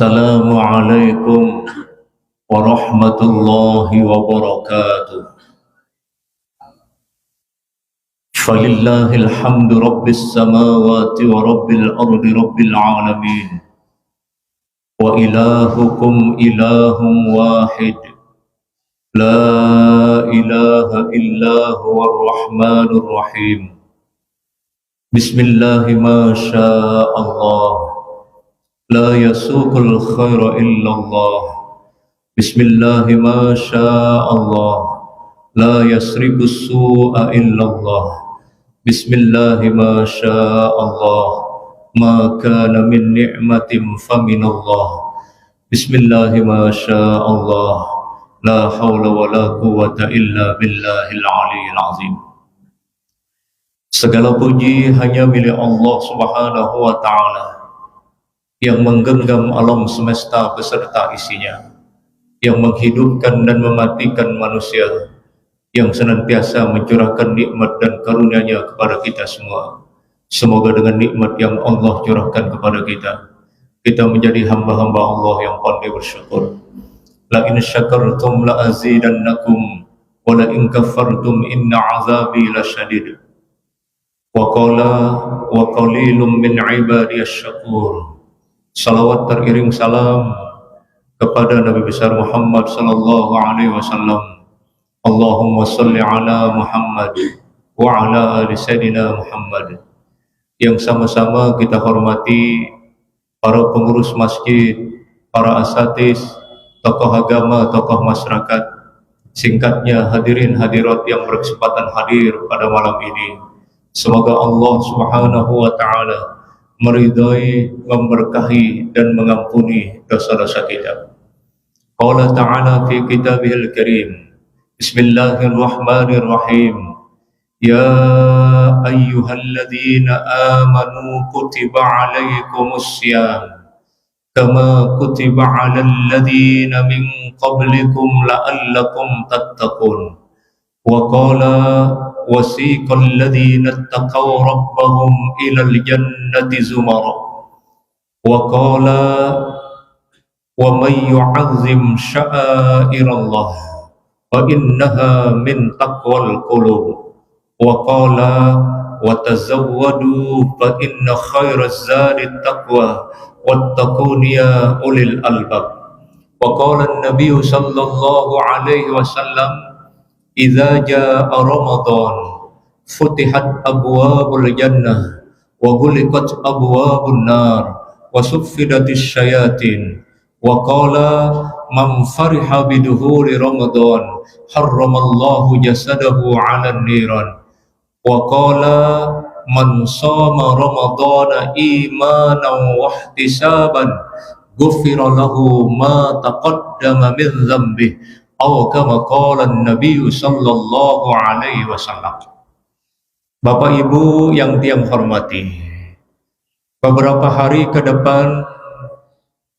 Assalamualaikum warahmatullahi wabarakatuh. Falillahil hamdu rabbis samawati wa rabbil ardi rabbil alamin. Wa ilahukum ilahum wahid. La ilaha illa huwar rahmanur rahim. Bismillahi ma sya'allah. La yasuqul khaira illallah. Bismillahi ma sya'allah. La yasribus su'a illallah. Bismillahi ma sya'allah. Ma kana min ni'matin faminallah. Bismillahi ma sya'allah. La hawla wa la quwwata illa billahil aliyyil azim. Segala puji hanya milik Allah Subhanahu wa ta'ala yang menggenggam alam semesta beserta isinya, yang menghidupkan dan mematikan manusia, yang senantiasa mencurahkan nikmat dan karunia-Nya kepada kita semua. Semoga dengan nikmat yang Allah curahkan kepada kita menjadi hamba-hamba Allah yang pandai bersyukur. La in syakartum la azidannakum wa la in kafartum inna azabi lasyadid. Wa qala wa qalilum min ibadiyasy syakur. Salawat teriring salam kepada Nabi besar Muhammad sallallahu alaihi wasallam. Allahumma salli ala Muhammad wa ala ali sayyidina Muhammad. Yang sama-sama kita hormati para pengurus masjid, para asatiz, tokoh agama, tokoh masyarakat, singkatnya hadirin hadirat yang berkesempatan hadir pada malam ini. Semoga Allah Subhanahu wa ta'ala meridai, memberkahi dan mengampuni dosa-dosa kita. Qala ta'ala fi kitabihil karim. Bismillahirrahmanirrahim. Ya ayyuhalladzina amanu kutiba alaikumus syiyam kama kutiba alal ladzina min qablikum la'allakum tattaqun. Wa qala wasiqal ladzina ittaqaw rabbahum ilal jannati zumara. Wa qala wa may yu'azzim sya'airallah fa innaha min taqwal qulub. Wa qala wa tazawwadu fa inna khairaz zadi taqwa wattaquni ya ulil albab. Wa qala an-nabiy sallallahu alaihi wasallam idza jaa Ramadan futihat abwabul jannah wa ghuliqat abwabun nar wa suffidatis syayatin. Wa qala man fariha biduhuri Ramadan harramallahu jasadahu 'alan niran. Wa qala man shama Ramadana imanan wa ihtisaban ghufira lahu ma taqaddama min dhanbihi. Atau kama qala an-nabiy sallallahu alaihi wasallam. Bapak Ibu yang tiang hormati, beberapa hari ke depan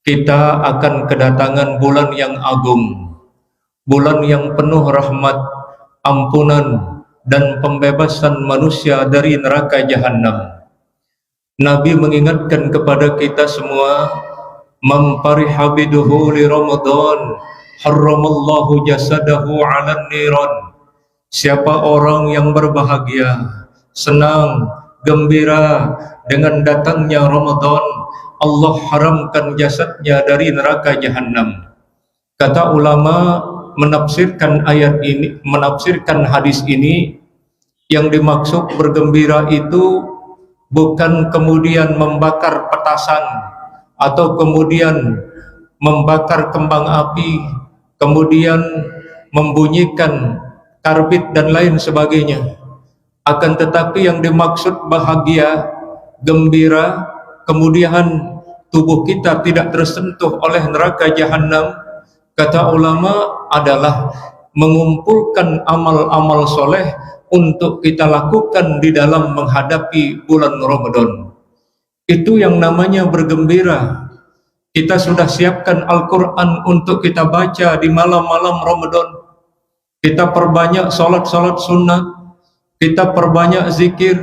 kita akan kedatangan bulan yang agung, bulan yang penuh rahmat, ampunan dan pembebasan manusia dari neraka jahanam. Nabi mengingatkan kepada kita semua, man fariha biduhuli Ramadan harramallahu jasadahu 'alan niran. Siapa orang yang berbahagia, senang, gembira dengan datangnya Ramadan, Allah haramkan jasadnya dari neraka jahanam. Kata ulama menafsirkan ayat ini, menafsirkan hadis ini, yang dimaksud bergembira itu bukan kemudian membakar petasan atau kemudian membakar kembang api, kemudian membunyikan karbit dan lain sebagainya. Akan tetapi yang dimaksud bahagia, gembira, kemudian tubuh kita tidak tersentuh oleh neraka jahanam, kata ulama adalah mengumpulkan amal-amal soleh untuk kita lakukan di dalam menghadapi bulan Ramadan. Itu yang namanya bergembira. Kita sudah siapkan Al-Quran untuk kita baca di malam-malam Ramadan. Kita perbanyak salat-salat sunnah, kita perbanyak zikir,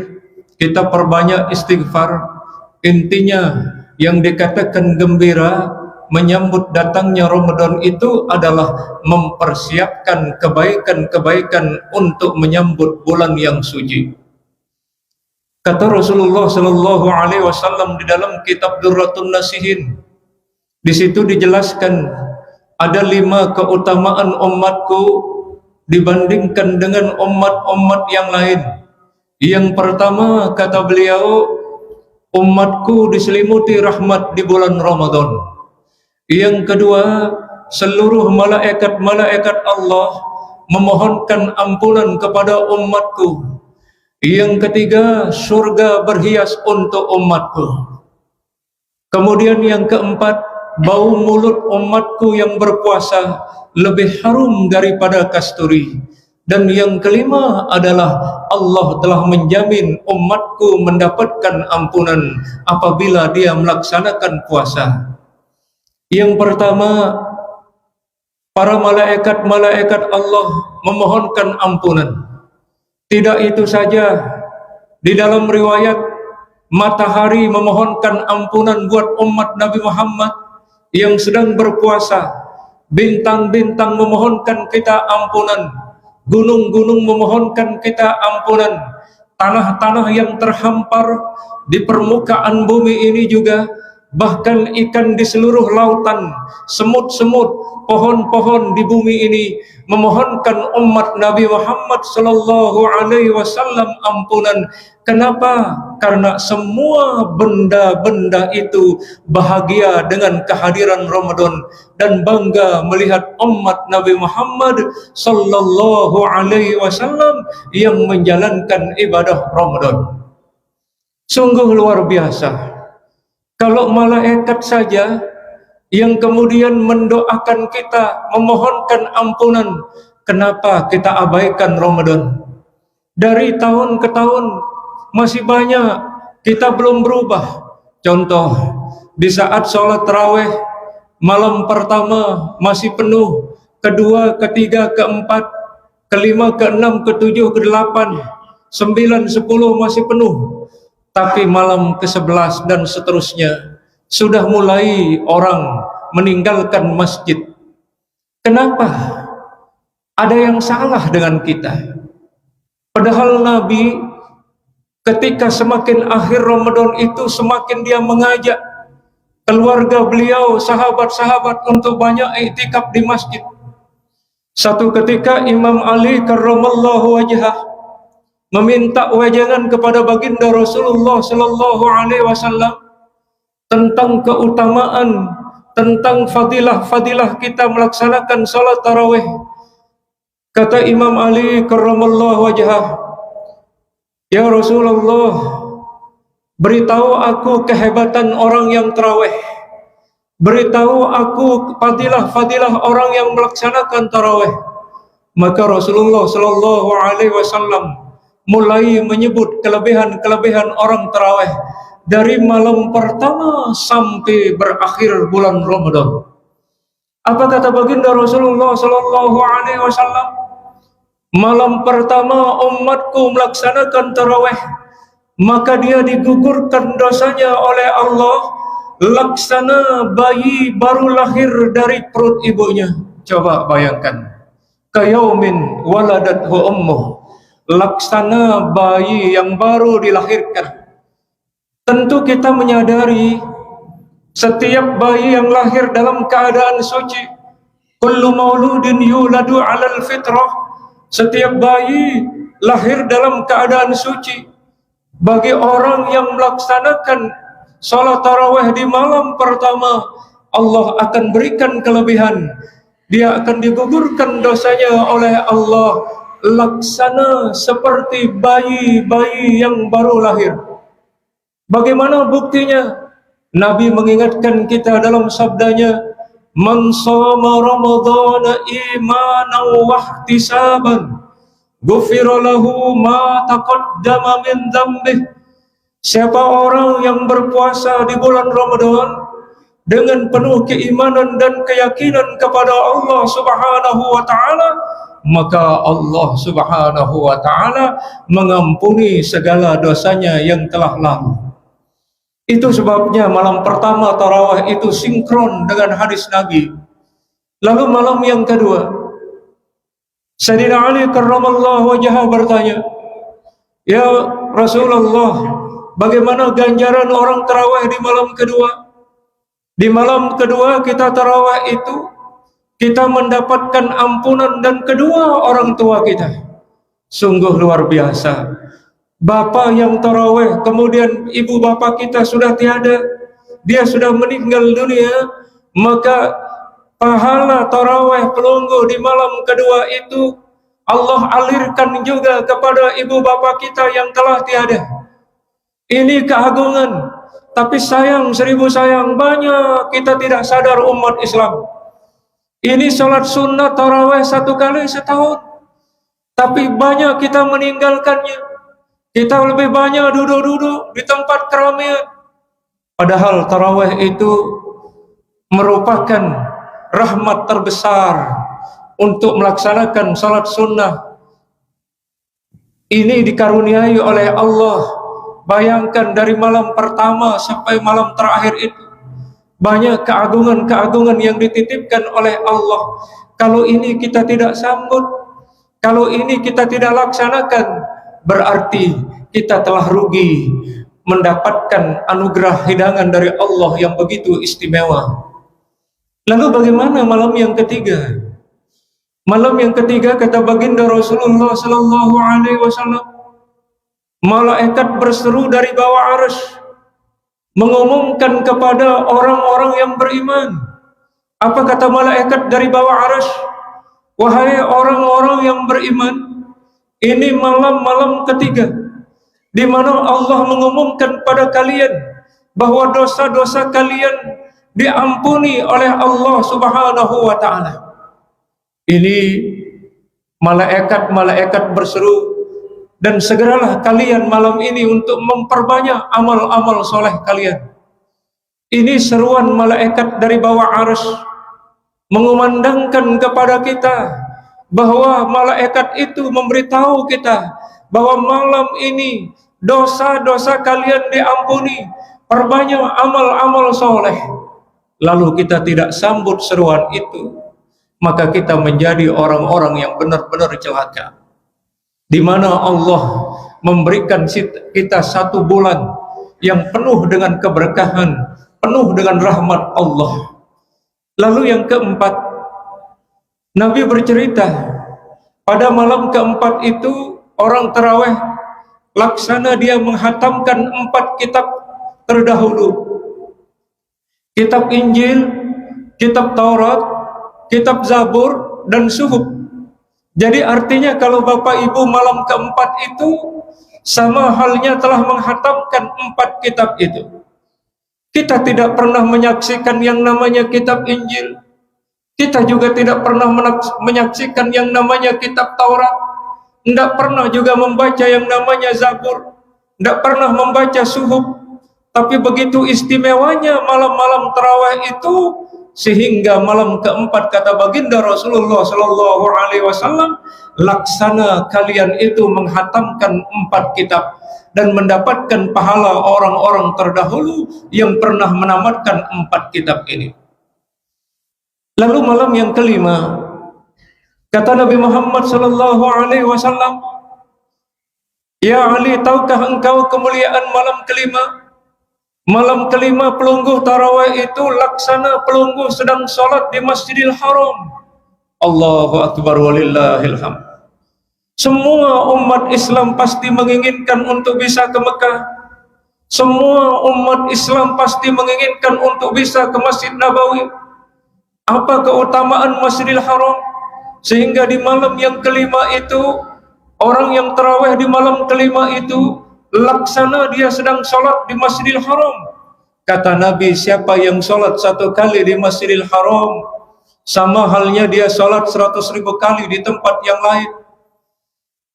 kita perbanyak istighfar. Intinya yang dikatakan gembira menyambut datangnya Ramadan itu adalah mempersiapkan kebaikan-kebaikan untuk menyambut bulan yang suci. Kata Rasulullah sallallahu alaihi wasallam di dalam kitab Durratun Nasihin, di situ dijelaskan ada 5 keutamaan umatku dibandingkan dengan umat-umat yang lain. Yang pertama, kata beliau, umatku diselimuti rahmat di bulan Ramadan. Yang kedua, seluruh malaikat-malaikat Allah memohonkan ampunan kepada umatku. Yang ketiga, surga berhias untuk umatku. Kemudian yang keempat, bau mulut umatku yang berpuasa lebih harum daripada kasturi. Dan yang kelima adalah Allah telah menjamin umatku mendapatkan ampunan apabila dia melaksanakan puasa. Yang pertama, para malaikat-malaikat Allah memohonkan ampunan. Tidak itu saja, di dalam riwayat matahari memohonkan ampunan buat umat Nabi Muhammad yang sedang berpuasa. Bintang-bintang memohonkan kita ampunan. Gunung-gunung memohonkan kita ampunan. Tanah-tanah yang terhampar di permukaan bumi ini juga, bahkan ikan di seluruh lautan, semut-semut, pohon-pohon di bumi ini memohonkan umat Nabi Muhammad sallallahu alaihi wasallam ampunan. Kenapa? Karena semua benda-benda itu bahagia dengan kehadiran Ramadan dan bangga melihat umat Nabi Muhammad sallallahu alaihi wasallam yang menjalankan ibadah Ramadan. Sungguh luar biasa. Kalau malaikat saja yang kemudian mendoakan kita, memohonkan ampunan, kenapa kita abaikan Ramadan? Dari tahun ke tahun masih banyak kita belum berubah. Contoh, di saat sholat tarawih, malam pertama masih penuh, kedua, ketiga, keempat, kelima, keenam, ketujuh, kedelapan, 9, 10 masih penuh. Tapi malam ke-11 dan seterusnya sudah mulai orang meninggalkan masjid. Kenapa? Ada yang salah dengan kita. Padahal Nabi ketika semakin akhir Ramadan itu semakin dia mengajak keluarga beliau, sahabat-sahabat untuk banyak iktikaf di masjid. Satu ketika Imam Ali karramallahu wajhah meminta wejangan kepada baginda Rasulullah sallallahu alaihi wasallam tentang keutamaan, tentang fadilah-fadilah kita melaksanakan salat tarawih. Kata Imam Ali karramallahu wajhah, "Ya Rasulullah, beritahu aku kehebatan orang yang tarawih. Beritahu aku fadilah-fadilah orang yang melaksanakan tarawih." Maka Rasulullah sallallahu alaihi wasallam mulai menyebut kelebihan-kelebihan orang tarawih dari malam pertama sampai berakhir bulan Ramadan. Apa kata baginda Rasulullah sallallahu alaihi wasallam? Malam pertama umatku melaksanakan tarawih, maka dia digugurkan dosanya oleh Allah laksana bayi baru lahir dari perut ibunya. Coba bayangkan, kayaumin waladathu ummuh, laksana bayi yang baru dilahirkan. Tentu kita menyadari setiap bayi yang lahir dalam keadaan suci, kullu mauludin yuladu 'alal fitrah, setiap bayi lahir dalam keadaan suci. Bagi orang yang melaksanakan salat tarawih di malam pertama, Allah akan berikan kelebihan. Dia akan digugurkan dosanya oleh Allah laksana seperti bayi-bayi yang baru lahir. Bagaimana buktinya? Nabi mengingatkan kita dalam sabdanya, "Man shoma ramadhana imanan wa ihtisaban, ghufira lahu ma taqaddama min dzambih." Siapa orang yang berpuasa di bulan Ramadan dengan penuh keimanan dan keyakinan kepada Allah Subhanahu wa taala, maka Allah Subhanahu wa taala mengampuni segala dosanya yang telah lalu. Itu sebabnya malam pertama tarawih itu sinkron dengan hadis Nabi. Lalu malam yang kedua, Sayyidina Ali karramallahu wajhah bertanya, "Ya Rasulullah, bagaimana ganjaran orang tarawih di malam kedua?" Di malam kedua kita tarawih itu kita mendapatkan ampunan dan kedua orang tua kita. Sungguh luar biasa. Bapak yang tarawih, kemudian ibu bapak kita sudah tiada, dia sudah meninggal dunia, maka pahala tarawih pelunggu di malam kedua itu Allah alirkan juga kepada ibu bapak kita yang telah tiada. Ini keagungan. Tapi sayang, seribu sayang, banyak kita tidak sadar umat Islam. Ini sholat sunnah tarawih 1 kali setahun, tapi banyak kita meninggalkannya. Kita lebih banyak duduk-duduk di tempat keramaian. Padahal tarawih itu merupakan rahmat terbesar untuk melaksanakan sholat sunnah. Ini dikaruniai oleh Allah. Bayangkan dari malam pertama sampai malam terakhir itu banyak keagungan-keagungan yang dititipkan oleh Allah. Kalau ini kita tidak sambut, kalau ini kita tidak laksanakan, berarti kita telah rugi mendapatkan anugerah hidangan dari Allah yang begitu istimewa. Lalu bagaimana malam yang ketiga? Malam yang ketiga kata baginda Rasulullah sallallahu alaihi wasallam, malaikat berseru dari bawah arsy mengumumkan kepada orang-orang yang beriman. Apa kata malaikat dari bawah arsy? Wahai orang-orang yang beriman, ini malam-malam ketiga di mana Allah mengumumkan pada kalian bahwa dosa-dosa kalian diampuni oleh Allah Subhanahu wa taala. Ini malaikat berseru, dan segeralah kalian malam ini untuk memperbanyak amal-amal soleh kalian. Ini seruan malaikat dari bawah arsy mengumandangkan kepada kita bahwa malaikat itu memberitahu kita bahwa malam ini dosa-dosa kalian diampuni, perbanyak amal-amal soleh. Lalu kita tidak sambut seruan itu, maka kita menjadi orang-orang yang benar-benar celaka, di mana Allah memberikan kita 1 bulan yang penuh dengan keberkahan, penuh dengan rahmat Allah. Lalu yang keempat, Nabi bercerita pada malam keempat itu orang tarawih laksana dia menghatamkan 4 kitab terdahulu. Kitab Injil, kitab Taurat, kitab Zabur, dan Suhuf. Jadi artinya kalau Bapak Ibu malam keempat itu sama halnya telah menghatamkan 4 kitab itu. Kita tidak pernah menyaksikan yang namanya kitab Injil. Kita juga tidak pernah menyaksikan yang namanya kitab Taurat. Tidak pernah juga membaca yang namanya Zabur. Tidak pernah membaca Suhuf. Tapi begitu istimewanya malam-malam tarawih itu, sehingga malam keempat kata baginda Rasulullah sallallahu alaihi wasallam, laksana kalian itu menghatamkan 4 kitab dan mendapatkan pahala orang-orang terdahulu yang pernah menamatkan 4 kitab ini. Lalu malam yang kelima, kata Nabi Muhammad sallallahu alaihi wasallam, "Ya Ali, tahukah engkau kemuliaan malam kelima?" Malam kelima pelungguh tarawih itu laksana pelungguh sedang sholat di Masjidil Haram. Allahu Akbar walillahil hamd. Semua umat Islam pasti menginginkan untuk bisa ke Mekah. Semua umat Islam pasti menginginkan untuk bisa ke Masjid Nabawi. Apa keutamaan Masjidil Haram? Sehingga di malam yang kelima itu, orang yang tarawih di malam kelima itu laksana dia sedang sholat di Masjidil Haram. Kata Nabi, siapa yang sholat 1 kali di Masjidil Haram, sama halnya dia sholat 100.000 kali di tempat yang lain.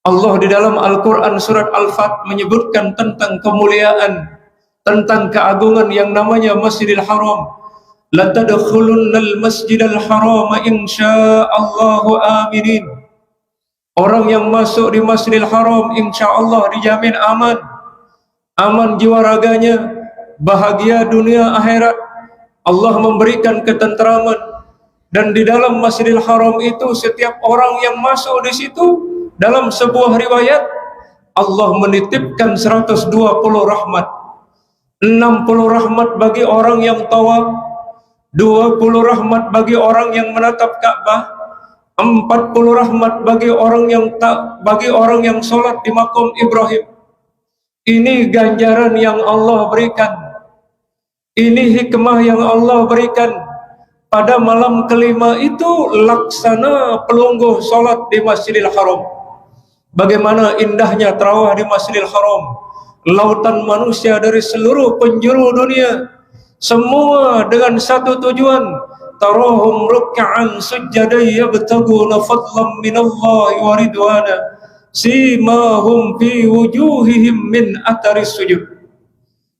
Allah di dalam Al-Quran surat Al-Fat menyebutkan tentang kemuliaan, tentang keagungan yang namanya Masjidil Haram. La tadkhulunnal Masjidil Haram insya'allahu aminin. Orang yang masuk di Masjidil Haram insya Allah dijamin aman. Aman jiwa raganya, bahagia dunia akhirat. Allah memberikan ketenteraman, dan di dalam Masjidil Haram itu setiap orang yang masuk di situ, dalam sebuah riwayat Allah menitipkan 120 rahmat. 60 rahmat bagi orang yang tawaf, 20 rahmat bagi orang yang menatap Ka'bah, 40 rahmat bagi orang yang sholat di makom Ibrahim. Ini ganjaran yang Allah berikan. Ini hikmah yang Allah berikan. Pada malam kelima itu laksana pelungguh sholat di Masjidil Haram. Bagaimana indahnya tarawih di Masjidil Haram. Lautan manusia dari seluruh penjuru dunia, semua dengan satu tujuan. Tarahum ruk'an sujjadan yabtaguna fadlan minallahi wa ridwana simahum fi wujuhihim min atharis sujud.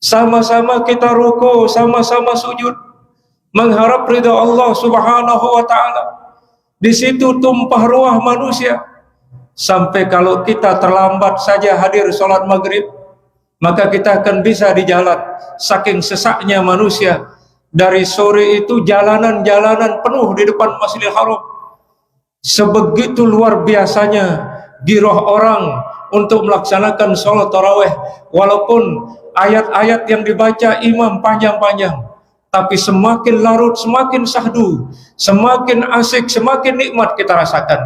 Sama-sama kita ruku, sama-sama sujud, mengharap ridha Allah Subhanahu wa taala. Di situ tumpah ruah manusia. Sampai kalau kita terlambat saja hadir sholat maghrib, maka kita akan bisa di jalan. Saking sesaknya manusia. Dari sore itu jalanan-jalanan penuh di depan Masjidil Haram. Sebegitu luar biasanya giroh orang untuk melaksanakan sholat tarawih. Walaupun ayat-ayat yang dibaca imam panjang-panjang, tapi semakin larut, semakin syahdu, semakin asik, semakin nikmat kita rasakan.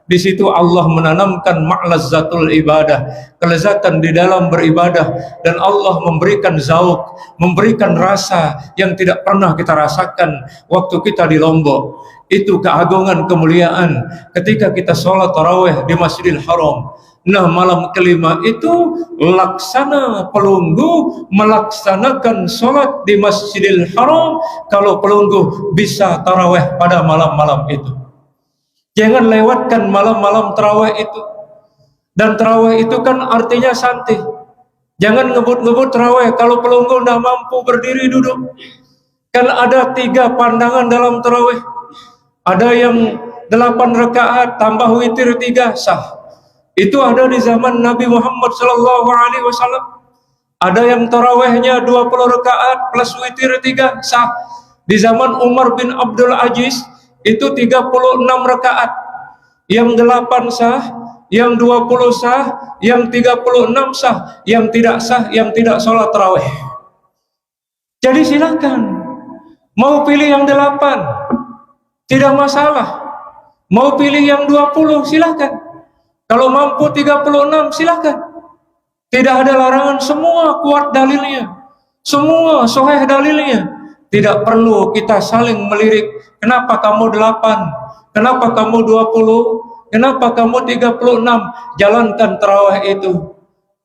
Di situ Allah menanamkan ma'lazzatul ibadah, kelezatan di dalam beribadah, dan Allah memberikan zauk, memberikan rasa yang tidak pernah kita rasakan waktu kita di Lombok. Itu keagungan kemuliaan ketika kita sholat tarawih di Masjidil Haram. Nah, malam kelima itu laksana pelungguh melaksanakan sholat di Masjidil Haram. Kalau pelungguh bisa tarawih pada malam-malam itu, jangan lewatkan malam-malam tarawih itu. Dan tarawih itu kan artinya santai. Jangan ngebut-ngebut tarawih kalau pelungguh tidak mampu berdiri duduk. Kan ada 3 pandangan dalam tarawih. Ada yang 8 rakaat tambah witir 3 sah. Itu ada di zaman Nabi Muhammad SAW. Ada yang tarawihnya 20 rakaat plus witir 3 sah. Di zaman Umar bin Abdul Aziz itu 36 rakaat. Yang 8 sah, yang 20 sah, yang 36 sah, yang tidak sah, yang tidak sholat tarawih. Jadi silakan. Mau pilih yang 8, tidak masalah. Mau pilih yang 20, silakan. Kalau mampu 36, silakan. Tidak ada larangan, semua kuat dalilnya, semua sahih dalilnya. Tidak perlu kita saling melirik. Kenapa kamu 8? Kenapa kamu 20? Kenapa kamu 36? Jalankan tarawih itu.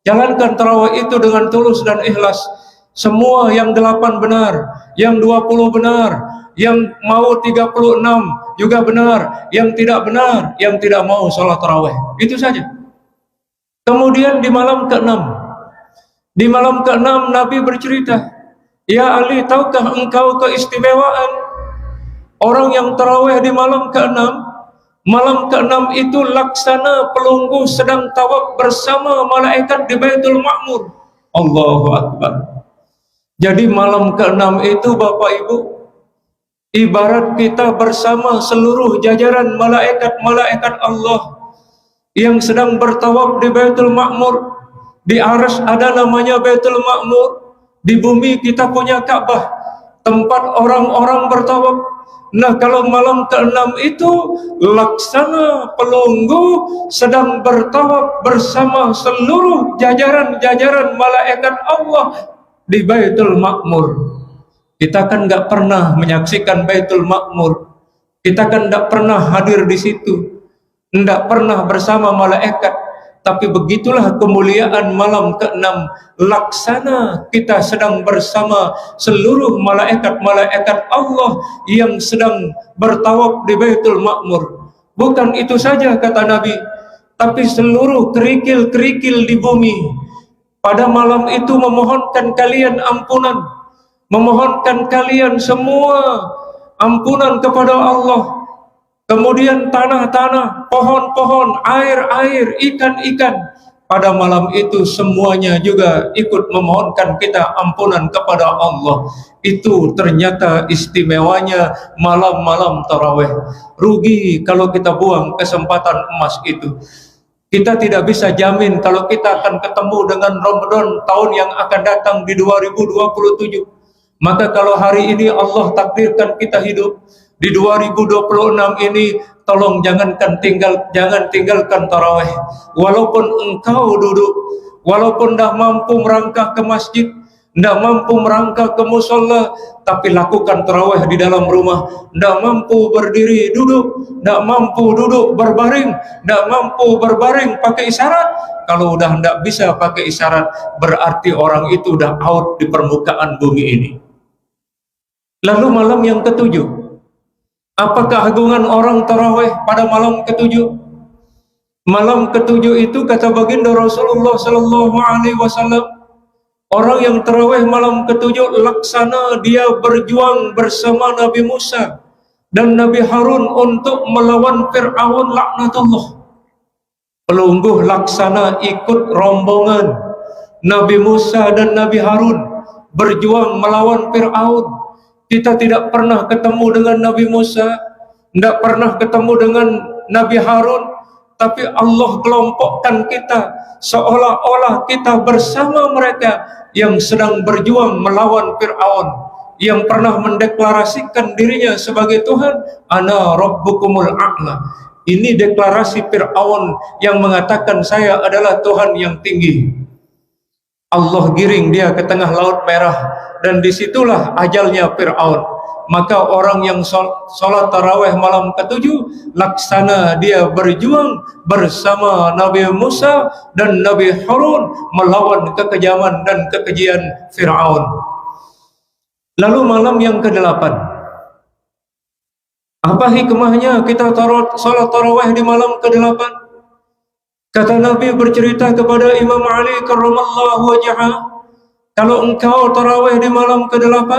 Jalankan tarawih itu dengan tulus dan ikhlas. Semua yang 8 benar, yang 20 benar, yang mau 36 juga benar, yang tidak benar, yang tidak mau sholat tarawih. Itu saja. Kemudian di malam ke-6, di malam ke-6 Nabi bercerita, "Ya Ali, tahukah engkau keistimewaan orang yang tarawih di malam ke-6? Malam ke-6 itu laksana pelungguh sedang tawaf bersama malaikat di Baitul Ma'mur." Allahu Akbar. Jadi malam ke-6 itu Bapak Ibu, ibarat kita bersama seluruh jajaran malaikat-malaikat Allah yang sedang bertawaf di Baitul Ma'mur. Di arsy ada namanya Baitul Ma'mur. Di bumi kita punya Ka'bah, tempat orang-orang bertawaf. Nah, kalau malam ke-6 itu laksana pelungguh sedang bertawaf bersama seluruh jajaran-jajaran malaikat Allah di Baitul Ma'mur. Kita kan nggak pernah menyaksikan Baitul Ma'mur. Kita kan nggak pernah hadir di situ, nggak pernah bersama malaikat. Tapi begitulah kemuliaan malam ke-6. Laksana kita sedang bersama seluruh malaikat-malaikat Allah yang sedang bertawaf di Baitul Ma'mur. Bukan itu saja kata Nabi, tapi seluruh kerikil-kerikil di bumi pada malam itu memohonkan kalian ampunan, memohonkan kalian semua ampunan kepada Allah. Kemudian tanah-tanah, pohon-pohon, air-air, ikan-ikan pada malam itu semuanya juga ikut memohonkan kita ampunan kepada Allah. Itu ternyata istimewanya malam-malam tarawih. Rugi kalau kita buang kesempatan emas itu. Kita tidak bisa jamin kalau kita akan ketemu dengan Ramadan tahun yang akan datang di 2027. Maka kalau hari ini Allah takdirkan kita hidup di 2026 ini, tolong jangan tinggalkan tarawih. Walaupun engkau duduk, walaupun dah mampu merangkak ke masjid, tidak mampu merangkak ke musola, tapi lakukan tarawih di dalam rumah. Tidak mampu berdiri duduk, tidak mampu duduk berbaring, tidak mampu berbaring pakai isyarat. Kalau udah tidak bisa pakai isyarat, berarti orang itu udah out di permukaan bumi ini. Lalu malam yang ketujuh, apa keagungan orang tarawih pada malam ketujuh? Malam ketujuh itu kata baginda Rasulullah sallallahu alaihi wasallam, orang yang tarawih malam ketujuh laksana dia berjuang bersama Nabi Musa dan Nabi Harun untuk melawan Fir'aun laknatullah. Pelungguh laksana ikut rombongan Nabi Musa dan Nabi Harun berjuang melawan Fir'aun. Kita tidak pernah ketemu dengan Nabi Musa, tidak pernah ketemu dengan Nabi Harun, tapi Allah kelompokkan kita seolah-olah kita bersama mereka yang sedang berjuang melawan Fir'aun, yang pernah mendeklarasikan dirinya sebagai Tuhan. Ana rabbukumul a'la. Ini deklarasi Fir'aun yang mengatakan saya adalah Tuhan yang tinggi. Allah giring dia ke tengah Laut Merah, dan disitulah ajalnya Fir'aun. Maka orang yang sholat tarawih malam ketujuh laksana dia berjuang bersama Nabi Musa dan Nabi Harun melawan kekejaman dan kekejian Fir'aun. Lalu malam yang ke-8, apa hikmahnya kita sholat tarawih di malam ke-8? Kata Nabi bercerita kepada Imam Ali karramallahu wajhah, kalau engkau tarawih di malam ke-8,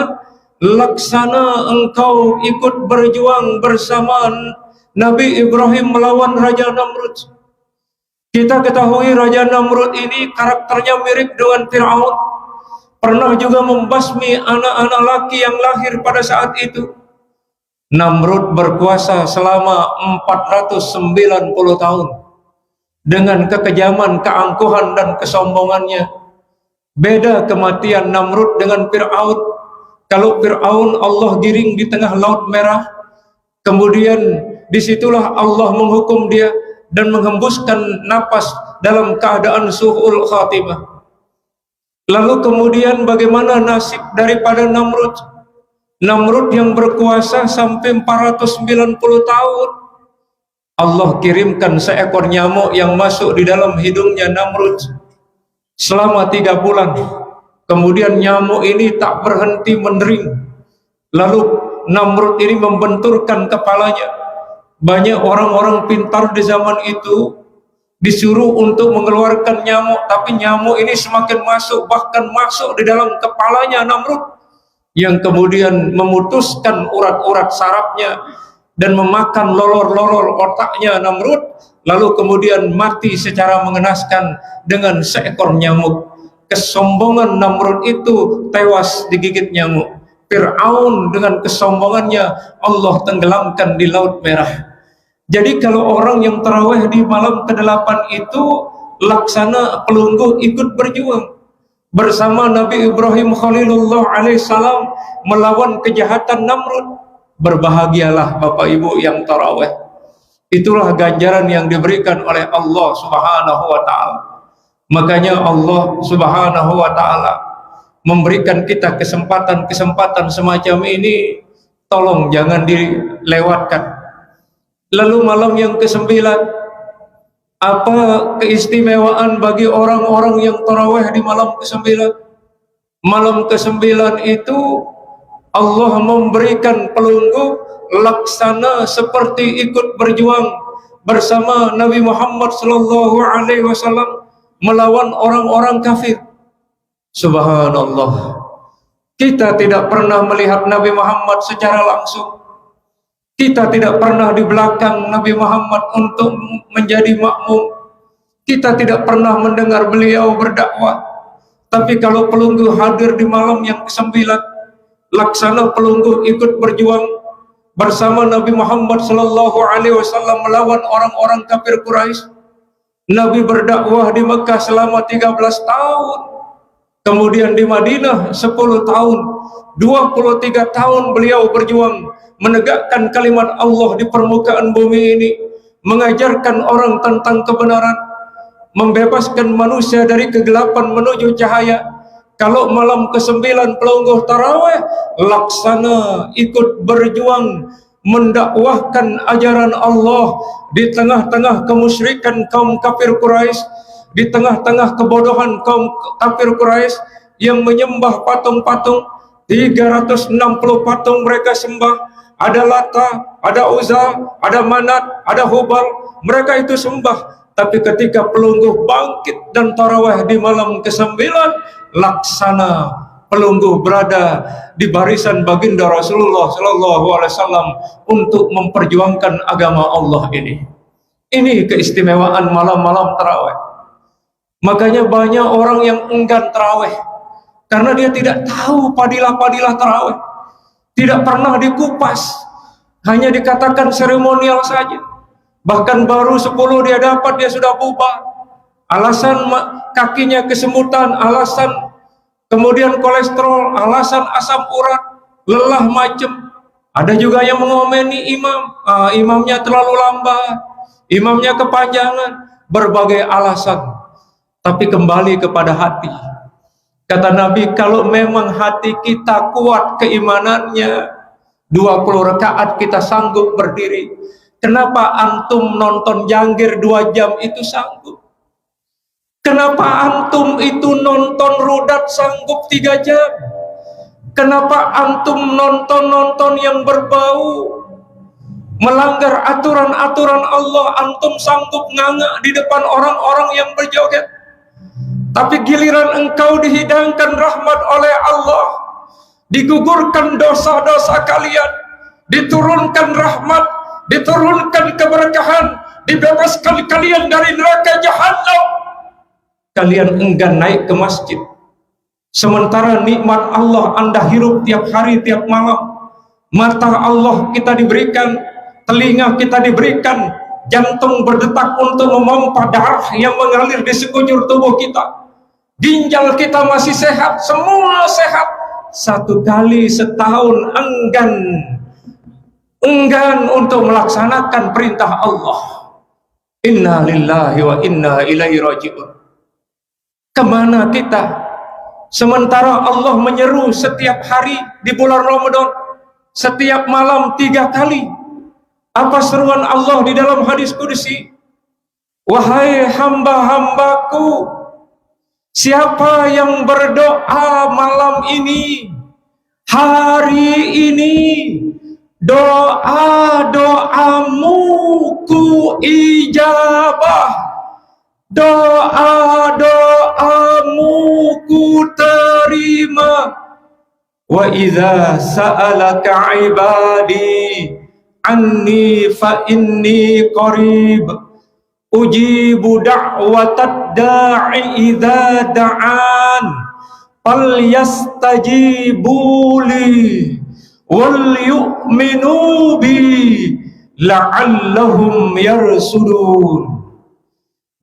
laksana engkau ikut berjuang bersama Nabi Ibrahim melawan Raja Namrud. Kita ketahui Raja Namrud ini karakternya mirip dengan Fir'aun. Pernah juga membasmi anak-anak laki yang lahir pada saat itu. Namrud berkuasa selama 490 tahun. Dengan kekejaman, keangkuhan dan kesombongannya. Beda kematian Namrud dengan Fir'aun. Kalau Fir'aun Allah giring di tengah Laut Merah, kemudian disitulah Allah menghukum dia dan menghembuskan napas dalam keadaan su'ul khatimah. Lalu kemudian bagaimana nasib daripada Namrud? Namrud yang berkuasa sampai 490 tahun. Allah kirimkan seekor nyamuk yang masuk di dalam hidungnya Namrud selama 3 bulan. Kemudian nyamuk ini tak berhenti mendering. Lalu Namrud ini membenturkan kepalanya. Banyak orang-orang pintar di zaman itu disuruh untuk mengeluarkan nyamuk, tapi nyamuk ini semakin masuk, bahkan masuk di dalam kepalanya Namrud, yang kemudian memutuskan urat-urat sarafnya dan memakan lolor-lolor otaknya Namrud, lalu kemudian mati secara mengenaskan dengan seekor nyamuk. Kesombongan Namrud itu tewas digigit nyamuk. Fir'aun dengan kesombongannya Allah tenggelamkan di Laut Merah. Jadi kalau orang yang tarawih di malam ke-8 itu laksana pelungguh ikut berjuang bersama Nabi Ibrahim Khalilullah alaihissalam melawan kejahatan Namrud. Berbahagialah Bapak Ibu yang tarawih. Itulah ganjaran yang diberikan oleh Allah Subhanahu wa ta'ala. Makanya Allah Subhanahu wa ta'ala memberikan kita kesempatan-kesempatan semacam ini, tolong jangan dilewatkan. Lalu malam yang ke-9, apa keistimewaan bagi orang-orang yang tarawih di malam ke-9? Malam ke-9 itu Allah memberikan pelungguh laksana seperti ikut berjuang bersama Nabi Muhammad sallallahu alaihi wasallam melawan orang-orang kafir. Subhanallah. Kita tidak pernah melihat Nabi Muhammad secara langsung. Kita tidak pernah di belakang Nabi Muhammad untuk menjadi makmum. Kita tidak pernah mendengar beliau berdakwah. Tapi kalau pelunggu hadir di malam yang ke-9, laksana pelunggu ikut berjuang bersama Nabi Muhammad sallallahu alaihi wasallam melawan orang-orang kafir Quraisy. Nabi berdakwah di Mekah selama 13 tahun. Kemudian di Madinah 10 tahun. 23 tahun beliau berjuang menegakkan kalimat Allah di permukaan bumi ini, mengajarkan orang tentang kebenaran, membebaskan manusia dari kegelapan menuju cahaya. Kalau malam ke-9 pelungguh tarawih, laksana ikut berjuang mendakwahkan ajaran Allah di tengah-tengah kemusyrikan kaum kafir Quraisy, di tengah-tengah kebodohan kaum kafir Quraisy yang menyembah patung-patung. 360 patung mereka sembah. Ada Lata, ada Uzza, ada Manat, ada Hubal, mereka itu sembah. Tapi ketika pelungguh bangkit dan tarawih di malam ke-9, laksana pelungguh berada di barisan baginda Rasulullah sallallahu alaihi wasallam untuk memperjuangkan agama Allah ini. Ini keistimewaan malam-malam tarawih. Makanya banyak orang yang enggan tarawih karena dia tidak tahu padilah-padilah tarawih. Tidak pernah dikupas, hanya dikatakan seremonial saja. Bahkan baru 10 dia dapat, dia sudah bubar. Alasan kakinya kesemutan, alasan kemudian kolesterol, alasan asam urat, lelah macam. Ada juga yang mengomeni imam, imamnya terlalu lambat, imamnya kepanjangan, berbagai alasan. Tapi kembali kepada hati. Kata Nabi, kalau memang hati kita kuat keimanannya, 20 rakaat kita sanggup berdiri. Kenapa antum nonton jangkir 2 jam itu sanggup? Kenapa antum itu nonton rudat sanggup 3 jam? Kenapa antum nonton yang berbau, melanggar aturan-aturan Allah, antum sanggup nganga di depan orang-orang yang berjoget? Tapi giliran engkau dihidangkan rahmat oleh Allah, digugurkan dosa-dosa kalian, diturunkan rahmat, diturunkan keberkahan, dibebaskan kalian dari neraka jahanam, kalian enggan naik ke masjid. Sementara nikmat Allah Anda hirup tiap hari, tiap malam. Mata Allah kita diberikan, telinga kita diberikan, jantung berdetak untuk memompa darah yang mengalir di sekujur tubuh kita. Ginjal kita masih sehat, semua sehat. 1 kali setahun enggan untuk melaksanakan perintah Allah. Inna lillahi wa inna ilaihi raji'un. Kemana kita? Sementara Allah menyeru setiap hari di bulan Ramadan, setiap malam 3 kali. Apa seruan Allah di dalam hadis qudsi? Wahai hamba-hambaku, siapa yang berdoa malam ini, hari ini, doa-doamu ku ijabah, doa-doamu ku terima. Wa idza sa'alaka ibadi anni fa inni qarib ujibu da'watad da'i idza da'an falyastajibu li wal yu'minu bi la'allahum yarsudun.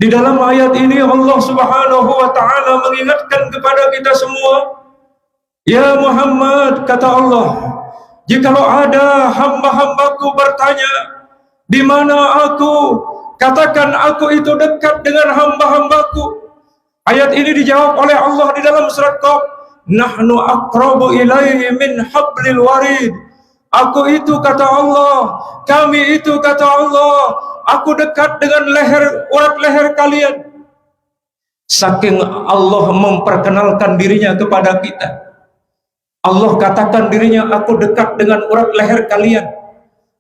Di dalam ayat ini Allah Subhanahu wa taala mengingatkan kepada kita semua, ya Muhammad, kata Allah, jikalau ada hamba-hambaku bertanya, di mana aku? Katakan aku itu dekat dengan hamba-hambaku. Ayat ini dijawab oleh Allah di dalam surat Qaf, nahnu aqrabu ilaihi min hablil warid. Aku itu, kata Allah, kami itu, kata Allah, aku dekat dengan urat leher kalian. Saking Allah memperkenalkan dirinya kepada kita, Allah katakan dirinya, aku dekat dengan urat leher kalian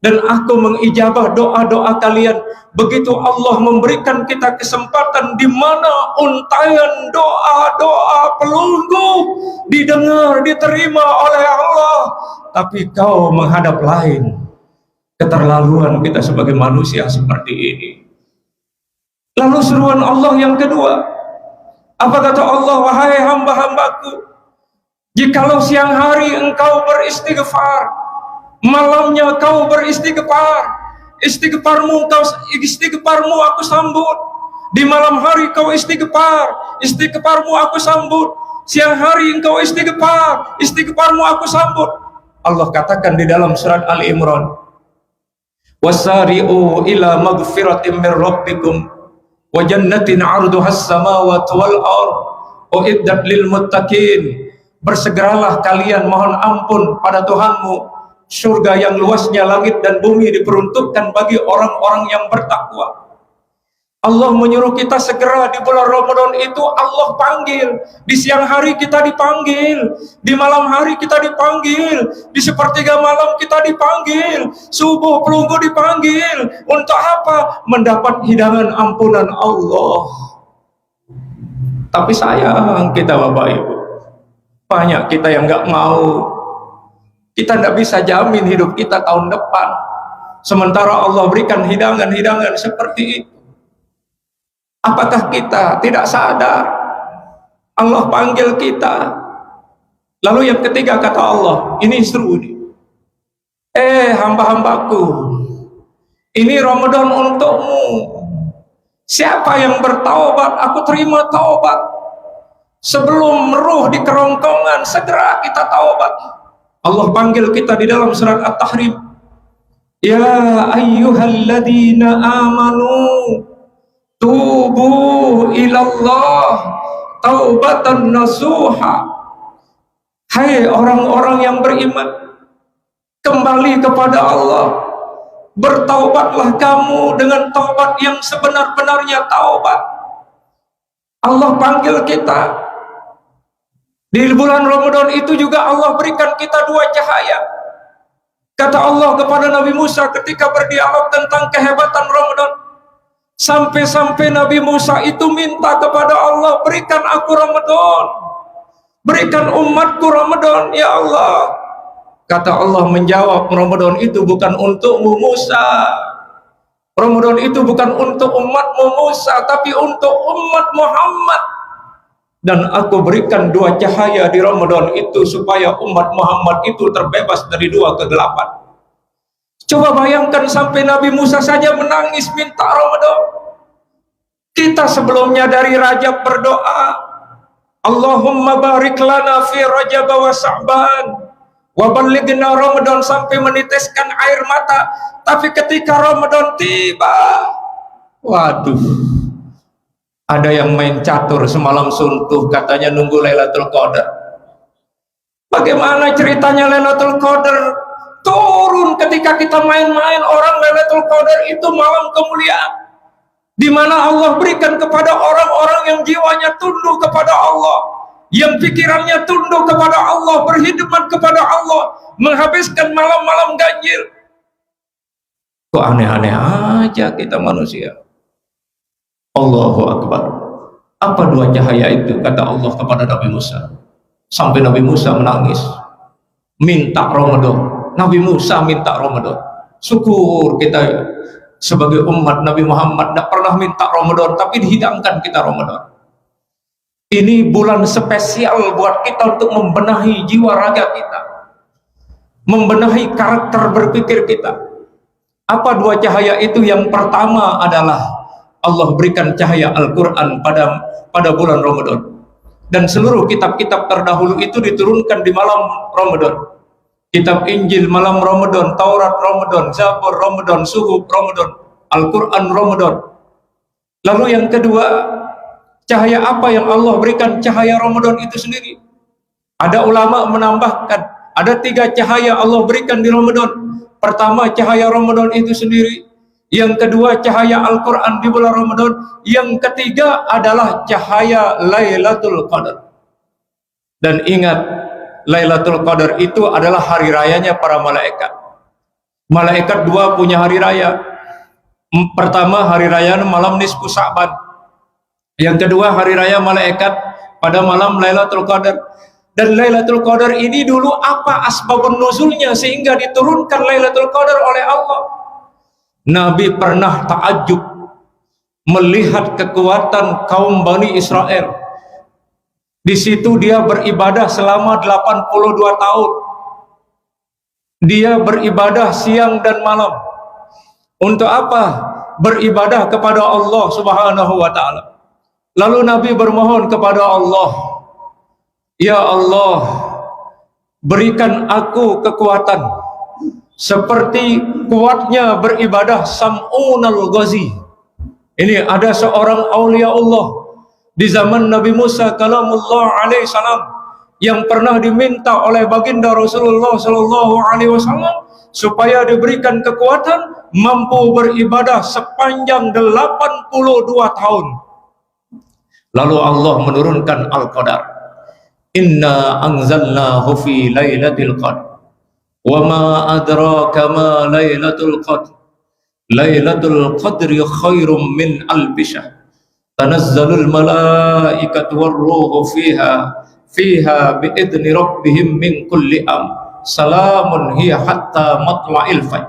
dan aku mengijabah doa-doa kalian. Begitu Allah memberikan kita kesempatan di mana untayan doa-doa pelunggu didengar, diterima oleh Allah, tapi kau menghadap lain. Keterlaluan kita sebagai manusia seperti ini. Lalu seruan Allah yang kedua, apa kata Allah? Wahai hamba-hambaku, jikalau siang hari engkau beristighfar, malamnya kau beristighfar, istighfarmu aku sambut. Di malam hari kau istighfar, istighfarmu aku sambut. Siang hari engkau istighfar, istighfarmu aku sambut. Allah katakan di dalam surat Ali Imran, wasari'u ila magfiratin min rabbikum wa jannatin 'arduhas samawati wal ard uiddat lil muttaqin. Bersegeralah kalian mohon ampun pada Tuhanmu, surga yang luasnya langit dan bumi diperuntukkan bagi orang-orang yang bertakwa. Allah menyuruh kita segera di bulan Ramadan itu. Allah panggil, di siang hari kita dipanggil, di malam hari kita dipanggil, di sepertiga malam kita dipanggil, subuh pelunggu dipanggil. Untuk apa? Mendapat hidangan ampunan Allah. Tapi sayang kita Bapak Ibu, banyak kita yang nggak mau. Kita tidak bisa jamin hidup kita tahun depan, sementara Allah berikan hidangan-hidangan seperti itu. Apakah kita tidak sadar Allah panggil kita? Lalu yang ketiga kata Allah, ini seru nih, hamba-hambaku, ini Ramadan untukmu. Siapa yang bertaubat, aku terima taubat. Sebelum meruh di kerongkongan, segera kita taubat. Allah panggil kita di dalam surat At-Tahrim, ya ayyuhalladzina amanu tubu ilallah taubatan nasuha. Hai orang-orang yang beriman, kembali kepada Allah, bertaubatlah kamu dengan taubat yang sebenar-benarnya taubat. Allah panggil kita. Di bulan Ramadan itu juga Allah berikan kita dua cahaya. Kata Allah kepada Nabi Musa ketika berdialog tentang kehebatan Ramadan, sampai-sampai Nabi Musa itu minta kepada Allah, berikan aku Ramadan, berikan umatku Ramadan ya Allah. Kata Allah menjawab, Ramadan itu bukan untukmu Musa, Ramadan itu bukan untuk umatmu Musa, tapi untuk umat Muhammad. Dan aku berikan dua cahaya di Ramadan itu supaya umat Muhammad itu terbebas dari dua kegelapan. Coba bayangkan sampai Nabi Musa saja menangis minta Ramadan. Kita sebelumnya dari Rajab berdoa, Allahumma barik lana fi Rajab wa Sa'ban wa ballighna Ramadan, sampai meniteskan air mata. Tapi ketika Ramadan tiba, waduh, ada yang main catur semalam suntuh, katanya nunggu Lailatul Qadar. Bagaimana ceritanya Lailatul Qadar turun ketika kita main-main? Orang Lailatul Qadar itu malam kemuliaan, di mana Allah berikan kepada orang-orang yang jiwanya tunduk kepada Allah, yang pikirannya tunduk kepada Allah, berkhidmat kepada Allah, menghabiskan malam-malam ganjil. Kok aneh-aneh aja kita manusia. Allahu Akbar. Apa dua cahaya itu? Kata Allah kepada Nabi Musa. Sampai Nabi Musa menangis, minta Ramadan. Nabi Musa minta Ramadan. Syukur kita sebagai umat Nabi Muhammad tidak pernah minta Ramadan, tapi dihidangkan kita Ramadan. Ini bulan spesial buat kita untuk membenahi jiwa raga kita, membenahi karakter berpikir kita. Apa dua cahaya itu? Yang pertama adalah Allah berikan cahaya Al-Quran pada bulan Ramadan. Dan seluruh kitab-kitab terdahulu itu diturunkan di malam Ramadan. Kitab Injil malam Ramadan, Taurat Ramadan, Zabur Ramadan, Suhuf Ramadan, Al-Quran Ramadan. Lalu yang kedua, cahaya apa yang Allah berikan? Cahaya Ramadan itu sendiri. Ada ulama menambahkan, ada tiga cahaya Allah berikan di Ramadan. Pertama, cahaya Ramadan itu sendiri. Yang kedua, cahaya Al-Quran di bulan Ramadan. Yang ketiga adalah cahaya Lailatul Qadar. Dan ingat, Lailatul Qadar itu adalah hari rayanya para malaikat. Malaikat dua punya hari raya. Pertama, hari raya malam nisfu Sa'ban. Yang kedua, hari raya malaikat pada malam Lailatul Qadar. Dan Lailatul Qadar ini dulu apa asbabun nuzulnya sehingga diturunkan Lailatul Qadar oleh Allah? Nabi pernah takjub melihat kekuatan kaum Bani Israel. Di situ dia beribadah selama 82 tahun. Dia beribadah siang dan malam. Untuk apa? Beribadah kepada Allah Subhanahu wa taala. Lalu Nabi bermohon kepada Allah, "Ya Allah, berikan aku kekuatan seperti kuatnya beribadah Sam'un al-Ghazi." Ini ada seorang aulia Allah di zaman Nabi Musa kalamullah alaihi salam yang pernah diminta oleh baginda Rasulullah sallallahu alaihi wasallam supaya diberikan kekuatan mampu beribadah sepanjang 82 tahun. Lalu Allah menurunkan Al-Qadar. Inna anzalnahu fi lailatul qadr. Wa ma adraka ma lailatul qadr. Lailatul qadri khairum min alfi syahr. Tanazzalul malaikatu warruhu fiha biidzni rabbihim min kulli salamun hiya hatta matla'il fajr.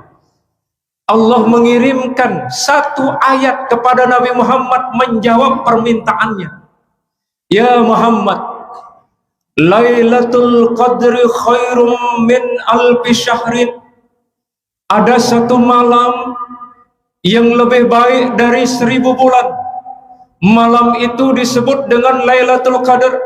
Allah mengirimkan satu ayat kepada Nabi Muhammad menjawab permintaannya. Ya Muhammad, Lailatul Qadri khairum min alfi syahrin. Ada satu malam yang lebih baik dari 1000 bulan. Malam itu disebut dengan Lailatul Qadar.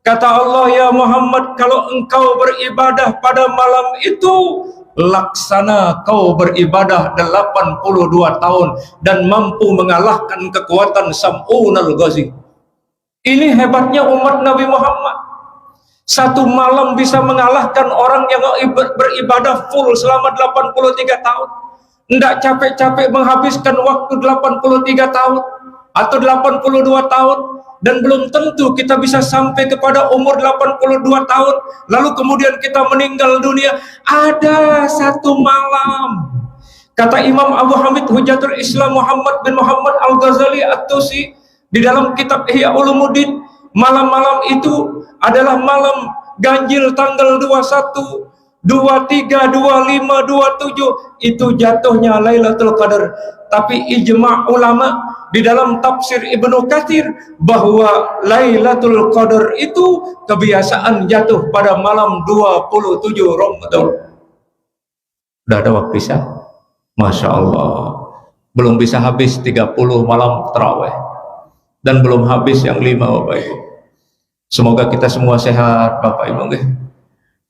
Kata Allah, ya Muhammad, kalau engkau beribadah pada malam itu, laksana kau beribadah 82 tahun dan mampu mengalahkan kekuatan Sam'un al-Ghazi. Ini hebatnya umat Nabi Muhammad. Satu malam bisa mengalahkan orang yang beribadah full selama 83 tahun. Tidak capek-capek menghabiskan waktu 83 tahun atau 82 tahun. Dan belum tentu kita bisa sampai kepada umur 82 tahun lalu kemudian kita meninggal dunia. Ada satu malam, kata Imam Abu Hamid Hujatul Islam Muhammad bin Muhammad Al-Ghazali At-Tusi di dalam kitab Ihya Ulumuddin, malam-malam itu adalah malam ganjil tanggal 21, 23, 25, 27, itu jatuhnya Lailatul Qadar. Tapi ijma' ulama di dalam tafsir Ibnu Katsir bahwa Lailatul Qadar itu kebiasaan jatuh pada malam 27 Ramadan. Sudah ada waktu Isya? Masya Allah. Belum bisa habis 30 malam tarawih dan belum habis yang 5 Bapak Ibu. Semoga kita semua sehat Bapak Ibu.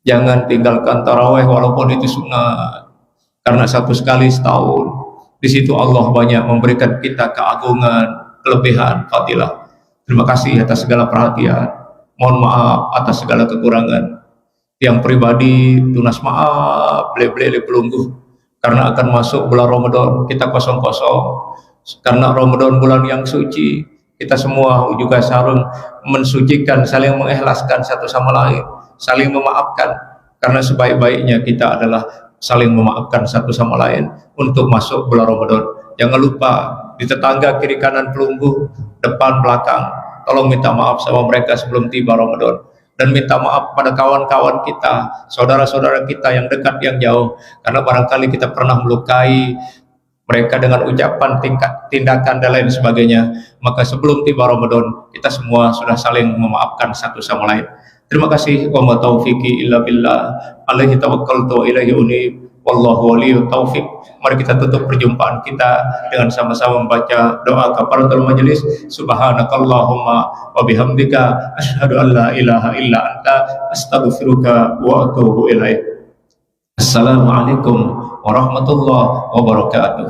Jangan tinggalkan tarawih walaupun itu sunnah, karena satu sekali setahun. Di situ Allah banyak memberikan kita keagungan, kelebihan, fadilah. Terima kasih atas segala perhatian. Mohon maaf atas segala kekurangan. Yang pribadi tunas maaf, beli-beli pelunggu. Karena akan masuk bulan Ramadan, kita kosong-kosong. Karena Ramadan bulan yang suci, kita semua juga saling mensucikan, saling mengikhlaskan satu sama lain, saling memaafkan. Karena sebaik-baiknya kita adalah saling memaafkan satu sama lain untuk masuk bulan Ramadan. Jangan lupa di tetangga kiri kanan pelunggu, depan belakang, tolong minta maaf sama mereka sebelum tiba Ramadan. Dan minta maaf pada kawan-kawan kita, saudara-saudara kita yang dekat yang jauh, karena barangkali kita pernah melukai mereka dengan ucapan, tindakan dan lain sebagainya. Maka sebelum tiba Ramadan, kita semua sudah saling memaafkan satu sama lain. Terima kasih. Wa ma taufiqi illa billah. Alaihi tawakkaltu wa ilaihi unib. Wallahu waliyut taufiq. Mari kita tutup perjumpaan kita dengan sama-sama membaca doa kafaratul majelis. Subhanakallahumma wa bihamdika asyhadu an la ilaha illa anta astaghfiruka wa atubu ilaik. Assalamualaikum warahmatullahi wabarakatuh.